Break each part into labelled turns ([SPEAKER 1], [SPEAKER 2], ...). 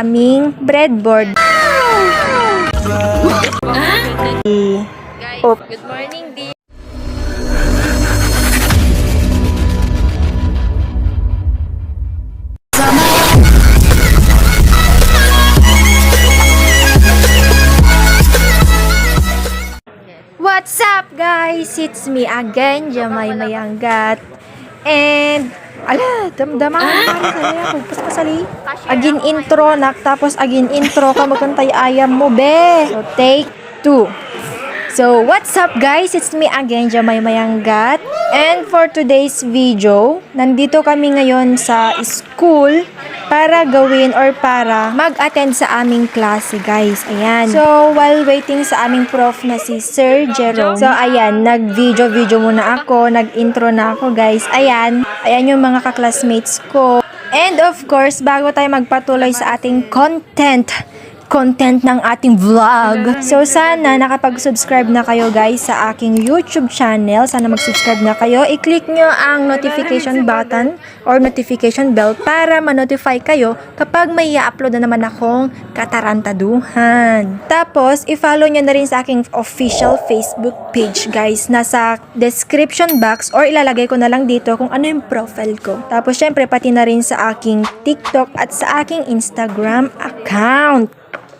[SPEAKER 1] sa aming breadboard.
[SPEAKER 2] Guys, good morning, dear.
[SPEAKER 1] What's up guys? It's me again, Jamay Mayanggat. And damdaman pasali. Agin intro nak, tapos agin intro ka magkantay ayam mo be. So take 2. So what's up guys? It's me again, Jamay Mayanggat. And for today's video, nandito kami ngayon sa school para gawin or para mag-attend sa aming klase guys. Ayan. So while waiting sa aming prof na si Sir Jerome. So ayan, nag-video muna ako, nag-intro na ako guys. Ayan yung mga ka-classmates ko. And of course, bago tayo magpatuloy sa ating content ng ating vlog. So sana nakapag-subscribe na kayo guys sa aking YouTube channel. Sana mag-subscribe na kayo. I-click nyo ang notification button or notification bell para ma-notify kayo kapag may i-upload na naman akong katarantaduhan. Tapos, i-follow nyo na rin sa aking official Facebook page guys. Nasa description box or ilalagay ko na lang dito kung ano yung profile ko. Tapos, syempre, pati na rin sa aking TikTok at sa aking Instagram account.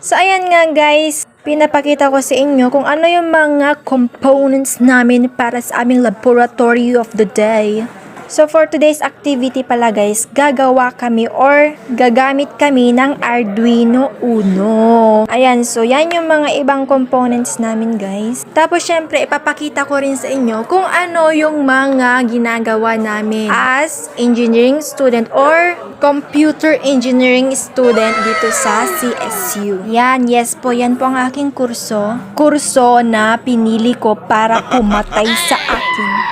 [SPEAKER 1] So, ayan nga guys, pinapakita ko sa inyo kung ano yung mga components namin para sa aming laboratory of the day. So, for today's activity pala guys, gagawa kami or gagamit kami ng Arduino Uno. Ayan, so yan yung mga ibang components namin guys. Tapos, syempre, ipapakita ko rin sa inyo kung ano yung mga ginagawa namin as engineering student or computer engineering student dito sa CSU. Yan, yes po, yan po ang aking kurso. Kurso na pinili ko para pumatay sa akin.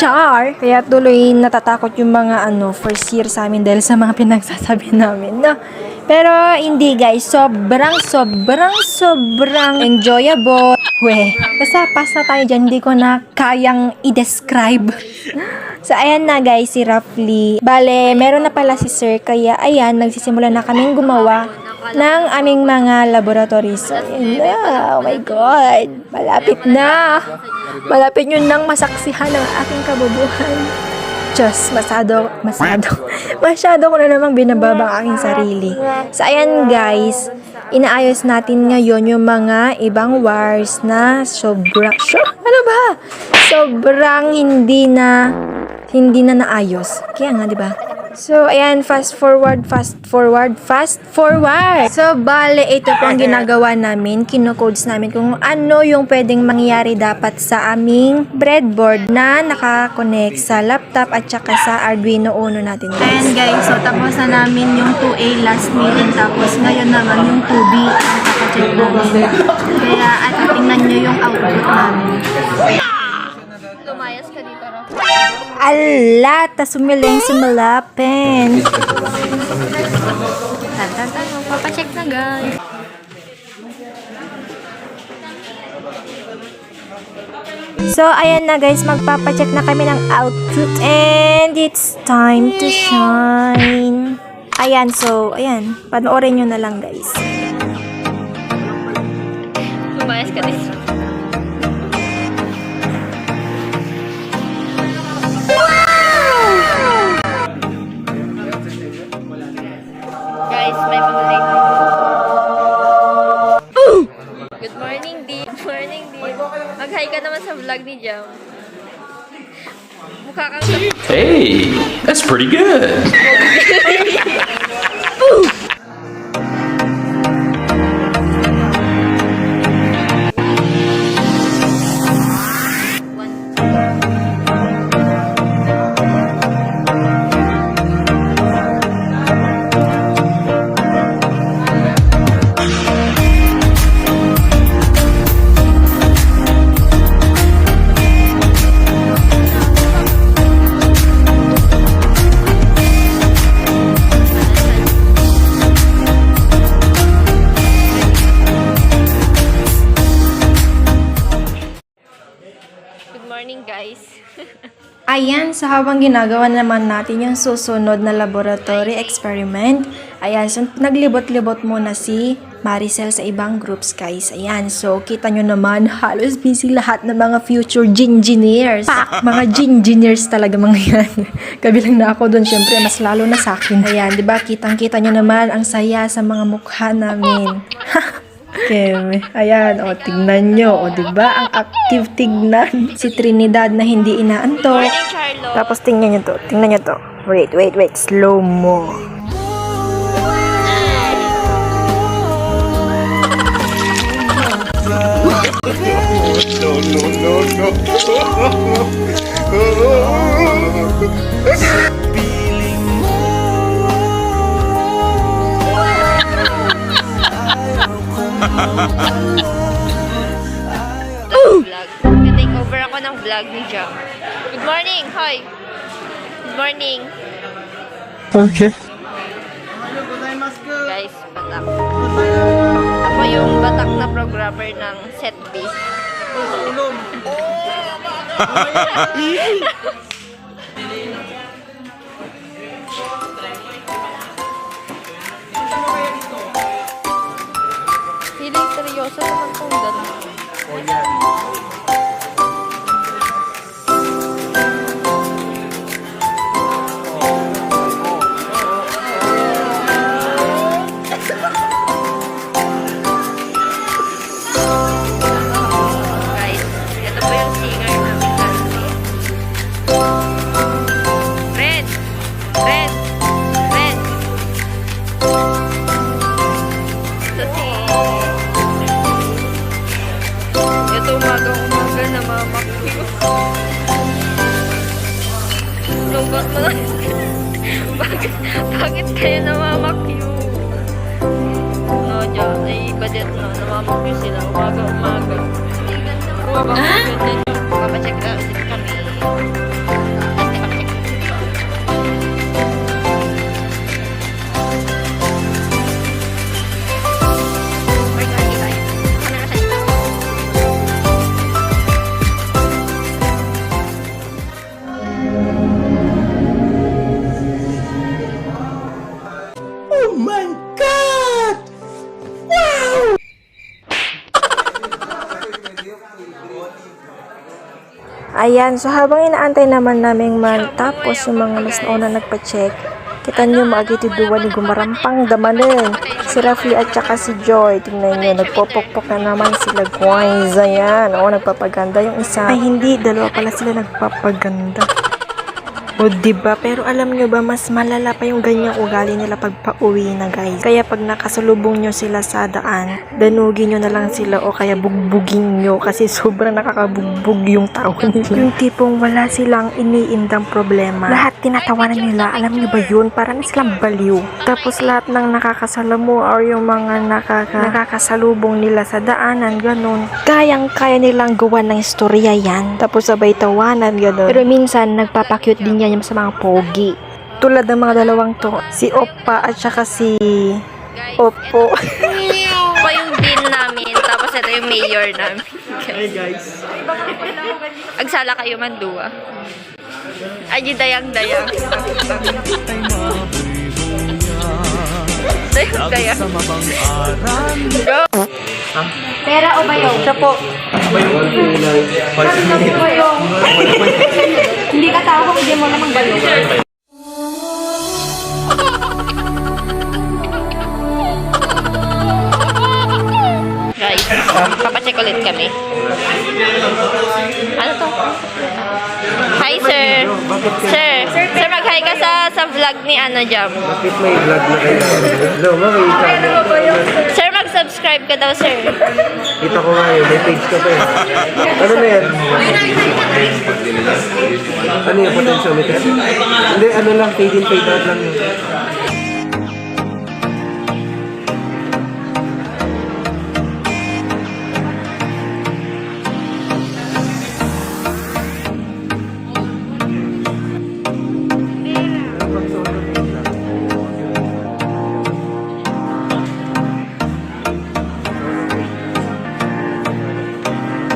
[SPEAKER 1] Char! Kaya tuloy natatakot yung mga first year sa amin dahil sa mga pinagsasabi namin, no? Pero hindi guys, sobrang enjoyable. Basta pass na tayo dyan, hindi ko na kayang i-describe. So, ayan na guys, si Rafli. Bale, meron na pala si Sir, kaya ayan, nagsisimula na kaming gumawa ng aming mga laboratories. So, ayan na. Oh my God! Malapit na! Malapit nyo nang masaksihan ang aking kabubuhan. Diyos, masyado ko na namang binababa ang aking sarili. So, ayan guys, inaayos natin ngayon yung mga ibang wires na sobrang hindi na naayos. Kaya nga, di ba? So, ayan, fast forward. So, bale, ito po ang ginagawa namin. Kino-codes namin kung ano yung pwedeng mangyari dapat sa aming breadboard na nakakonect sa laptop at saka sa Arduino Uno natin. Ayan guys, so tapos na namin yung 2A last meeting. Tapos ngayon naman yung 2B ang kakacheck namin. Kaya at tingnan nyo yung output namin.
[SPEAKER 2] Lumayas ka dito, Rob.
[SPEAKER 1] Ala, sumilapin.
[SPEAKER 2] Papacheck na guys.
[SPEAKER 1] So, ayan na guys, magpapacheck na kami ng output. And it's time to shine. Ayan, so, ayan. Panoorin nyo na lang guys.
[SPEAKER 2] Lumayas ka dito. Guys, may pag-late. Good morning, dear. Good morning, dear. Mag-hi ka naman sa vlog ni Jam. Mukha kang
[SPEAKER 3] Hey, that's pretty good.
[SPEAKER 1] Ayan, so habang ginagawa naman natin yung susunod na laboratory experiment, Ayan, so naglibot-libot muna si Maricel sa ibang groups, guys. Ayan, so kita nyo naman, halos busy lahat ng mga future gingineers. Mga gingineers talaga mga yan. Kabilang na ako doon, syempre, mas lalo na sa akin. Ayan, di ba, kitang-kita nyo naman ang saya sa mga mukha namin. Keme. Ayan, o, tignan nyo. O, diba? Ang active tignan. Si Trinidad na hindi inaantok.
[SPEAKER 2] Morning, Charlo.
[SPEAKER 1] Tapos tingnan nyo to. Tingnan nyo to. Wait. Slow mo.
[SPEAKER 2] Vlog. Take over ako ng vlog ni Jam. Good morning! Hoy! Good morning!
[SPEAKER 4] Okay.
[SPEAKER 2] Guys, batak. Ako yung batak na programmer ng set piece. Feeling seryoso naman kung gano'n. Guys, ito po yung singer namin kasi. Red! Red! Red! Ito si... Ito umaga na mamakyo. Lungkot mo na. Bakit kayo namamakyo? No, dyan. Ay, iba din, no. Namamakyo sila. Umaga. Papacheck na ulit kami.
[SPEAKER 4] Oh my God! Wow!
[SPEAKER 1] Ayan, so habang inaantay naman namin tapos yung mga mas nauna nagpa-check, kita nyo maagitiduwa ni gumarampang damanin. Si Rafli at saka si Joy, tingnan nyo, nagpopokpok na naman sila. Guys, ayan, o nagpapaganda yung isa. Ay hindi, dalawa pala sila nagpapaganda. O diba, pero alam nyo ba, mas malala pa yung ganyang ugali nila pag pauwi na, guys. Kaya pag nakasalubong nyo sila sa daan, danugin nyo na lang sila o kaya bugbugin nyo kasi sobrang nakakabugbog yung tao nila. Yung tipong wala silang iniindang problema. Lahat tinatawanan nila, alam nyo ba yun? Para na silang baliw. Tapos lahat ng nakakasalamu or yung mga nakakasalubong nila sa daanan, ganun. Kayang-kaya nilang gawa ng istorya yan. Tapos sabay tawanan, ganun. Pero minsan, nagpapakyut din yan sa mga pogi. Tulad ng mga dalawang to, si Oppa at saka si Oppo.
[SPEAKER 2] Ito yung dean namin, tapos ito yung mayor namin.
[SPEAKER 4] Hey guys.
[SPEAKER 2] Agsala kayo man duwa. Ay, dayang-dayang. Dayang-dayang. Go!
[SPEAKER 1] Pera o bayo? Siya po. Hindi ka tao kung hindi mo naman bayo.
[SPEAKER 2] Guys, papacheck ulit kami. Ano to? Hi, sir. Sir, mag-hi ka sa vlog ni Jam.
[SPEAKER 4] Bakit may vlog na kailangan? Hello, makikita.
[SPEAKER 2] Sir, mag-subscribe ka daw, sir.
[SPEAKER 4] Kita ko nga yun, may page ka pa eh. Ano na yan? Ano yung potentiometer? Hindi, ano lang, fade in, fade out lang yun.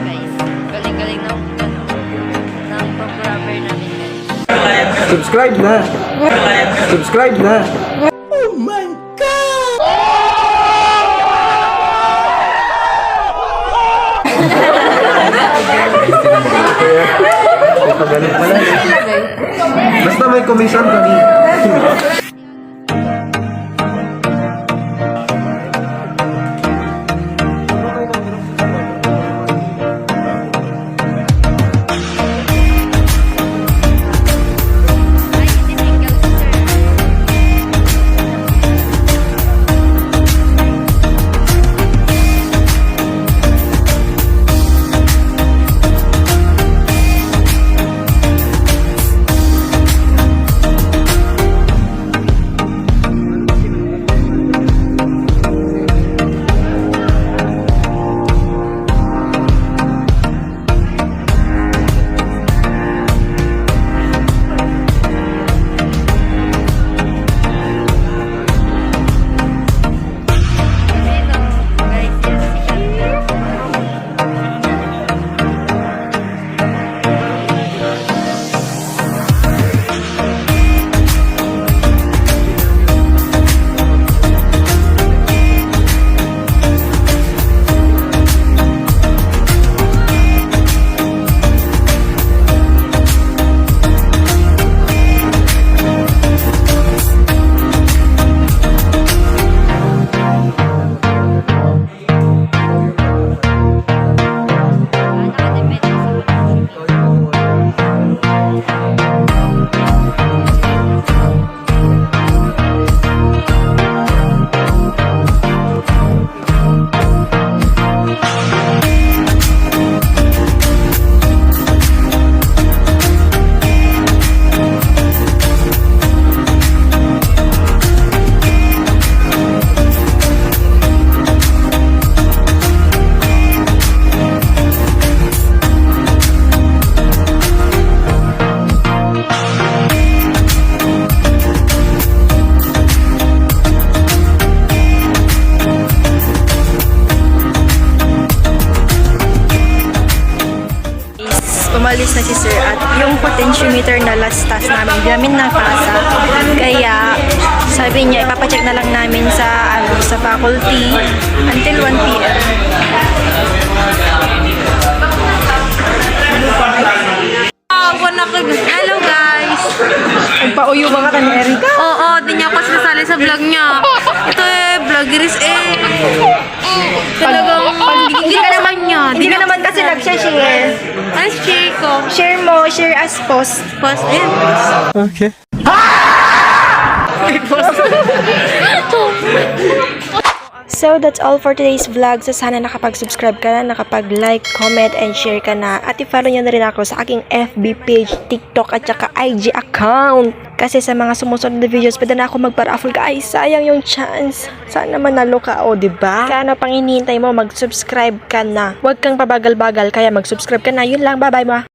[SPEAKER 2] Guys, galing-galing ng programmer namin, guys.
[SPEAKER 4] Subscribe na! Oh my God! baka ganun pala. Basta may commission kami.
[SPEAKER 1] Umalis na si sir at yung potentiometer na last task namin, namin nakasa. Kaya sabi niya, ipapacheck na lang namin sa sa faculty until 1 p.m.
[SPEAKER 2] Hello guys!
[SPEAKER 1] Nagpa-uyo ba ka ni Erika?
[SPEAKER 2] Oo, di niya ako sinasali sa vlog niya. Ito vloggeris talagang hindi ka naman niya.
[SPEAKER 1] Hindi ka naman kasi nag-share.
[SPEAKER 2] Ay, share ko.
[SPEAKER 1] Share mo, share as post.
[SPEAKER 2] Post din.
[SPEAKER 4] Okay.
[SPEAKER 1] So, that's all for today's vlog. So, sana nakapag-subscribe ka na, nakapag-like, comment, and share ka na. At i-follow nyo na rin ako sa aking FB page, TikTok, at saka IG account. Kasi sa mga sumusunod na videos, pwede na ako magpa-raffle ka. Ay, sayang yung chance. Sana manalo ka, o, diba? Kaya ano pang hinihintay mo, mag-subscribe ka na. Huwag kang pabagal-bagal, kaya mag-subscribe ka na. Yun lang, bye-bye mo.